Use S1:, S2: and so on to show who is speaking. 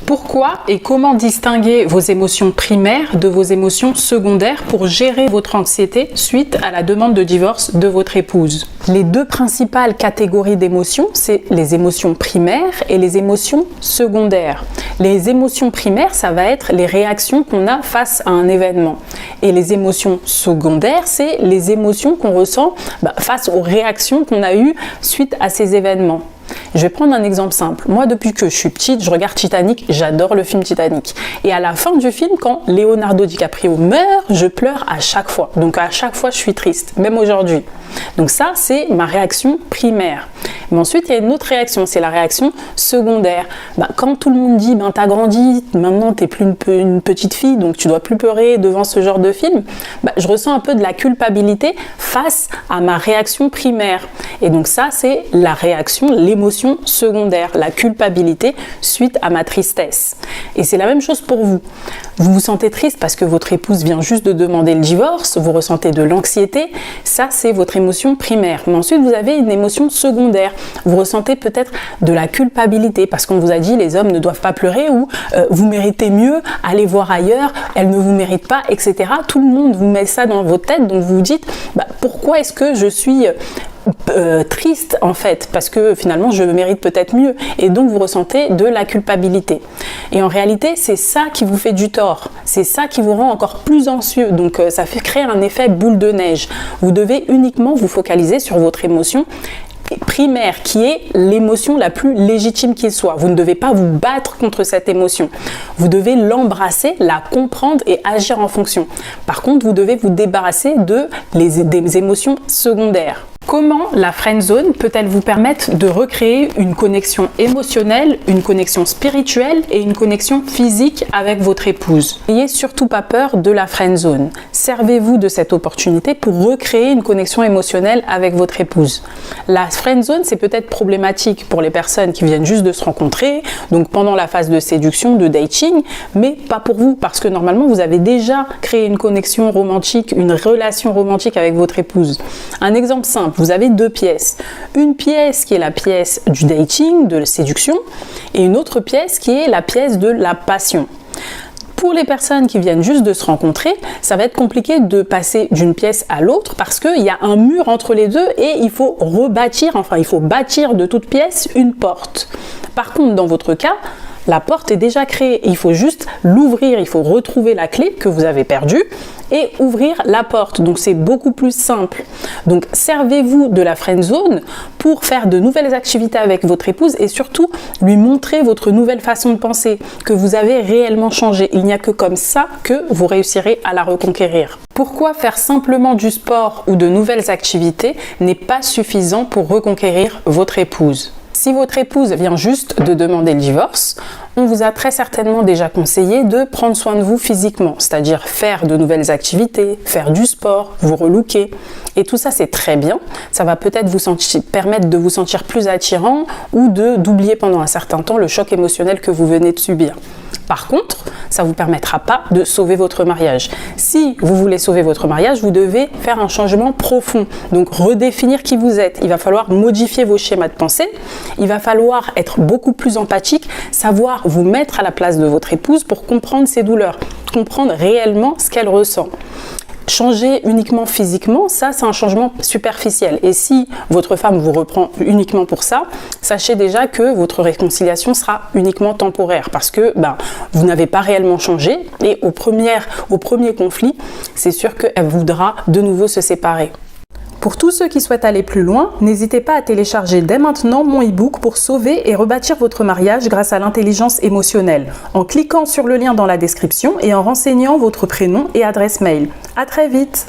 S1: Pourquoi et comment distinguer vos émotions primaires de vos émotions secondaires pour gérer votre anxiété suite à la demande de divorce de votre épouse? Les deux principales catégories d'émotions, c'est les émotions primaires et les émotions secondaires. Les émotions primaires, ça va être les réactions qu'on a face à un événement. Et les émotions secondaires, c'est les émotions qu'on ressent face aux réactions qu'on a eues suite à ces événements. Je vais prendre un exemple simple. Moi, depuis que je suis petite, je regarde Titanic, j'adore le film Titanic. Et à la fin du film, quand Leonardo DiCaprio meurt, je pleure à chaque fois. Donc à chaque fois, je suis triste, même aujourd'hui. Donc ça, c'est ma réaction primaire. Mais ensuite, il y a une autre réaction, c'est la réaction secondaire. Quand tout le monde dit, t'as grandi, maintenant t'es plus une petite fille, donc tu dois plus pleurer devant ce genre de film, je ressens un peu de la culpabilité face à ma réaction primaire. Et donc ça, c'est la réaction, l'émotion secondaire, la culpabilité suite à ma tristesse. Et c'est la même chose pour vous. Vous vous sentez triste parce que votre épouse vient juste de demander le divorce, vous ressentez de l'anxiété, ça c'est votre émotion primaire. Mais ensuite, vous avez une émotion secondaire. Vous ressentez peut-être de la culpabilité parce qu'on vous a dit les hommes ne doivent pas pleurer ou vous méritez mieux, allez voir ailleurs, elle ne vous mérite pas, etc. Tout le monde vous met ça dans votre tête, donc vous vous dites pourquoi est-ce que je suis triste en fait, parce que finalement je mérite peut-être mieux, et donc vous ressentez de la culpabilité. Et en réalité, c'est ça qui vous fait du tort, c'est ça qui vous rend encore plus anxieux, donc ça fait créer un effet boule de neige. Vous devez uniquement vous focaliser sur votre émotion primaire, qui est l'émotion la plus légitime qu'il soit. Vous ne devez pas vous battre contre cette émotion. Vous devez l'embrasser, la comprendre et agir en fonction. Par contre, vous devez vous débarrasser des émotions secondaires. Comment la friend zone peut-elle vous permettre de recréer une connexion émotionnelle, une connexion spirituelle et une connexion physique avec votre épouse? N'ayez surtout pas peur de la friend zone. Servez-vous de cette opportunité pour recréer une connexion émotionnelle avec votre épouse. La friend zone, c'est peut-être problématique pour les personnes qui viennent juste de se rencontrer, donc pendant la phase de séduction, de dating, mais pas pour vous, parce que normalement vous avez déjà créé une connexion romantique, une relation romantique avec votre épouse. Un exemple simple. Vous avez deux pièces. Une pièce qui est la pièce du dating, de la séduction, et une autre pièce qui est la pièce de la passion. Pour les personnes qui viennent juste de se rencontrer, ça va être compliqué de passer d'une pièce à l'autre parce qu'il y a un mur entre les deux et il faut il faut bâtir de toute pièce une porte. Par contre, dans votre cas, la porte est déjà créée, il faut juste l'ouvrir, il faut retrouver la clé que vous avez perdue et ouvrir la porte. Donc c'est beaucoup plus simple. Donc servez-vous de la friend zone pour faire de nouvelles activités avec votre épouse et surtout lui montrer votre nouvelle façon de penser, que vous avez réellement changé. Il n'y a que comme ça que vous réussirez à la reconquérir. Pourquoi faire simplement du sport ou de nouvelles activités n'est pas suffisant pour reconquérir votre épouse? Si votre épouse vient juste de demander le divorce, on vous a très certainement déjà conseillé de prendre soin de vous physiquement, c'est-à-dire faire de nouvelles activités, faire du sport, vous relooker. Et tout ça, c'est très bien. Ça va peut-être permettre de vous sentir plus attirant ou d'oublier pendant un certain temps le choc émotionnel que vous venez de subir. Par contre, ça ne vous permettra pas de sauver votre mariage. Si vous voulez sauver votre mariage, vous devez faire un changement profond. Donc redéfinir qui vous êtes. Il va falloir modifier vos schémas de pensée. Il va falloir être beaucoup plus empathique, savoir vous mettre à la place de votre épouse pour comprendre ses douleurs, comprendre réellement ce qu'elle ressent. Changer uniquement physiquement, ça c'est un changement superficiel. Et si votre femme vous reprend uniquement pour ça, sachez déjà que votre réconciliation sera uniquement temporaire parce que vous n'avez pas réellement changé et au premier conflit, c'est sûr qu'elle voudra de nouveau se séparer. Pour tous ceux qui souhaitent aller plus loin, n'hésitez pas à télécharger dès maintenant mon e-book pour sauver et rebâtir votre mariage grâce à l'intelligence émotionnelle, en cliquant sur le lien dans la description et en renseignant votre prénom et adresse mail. À très vite!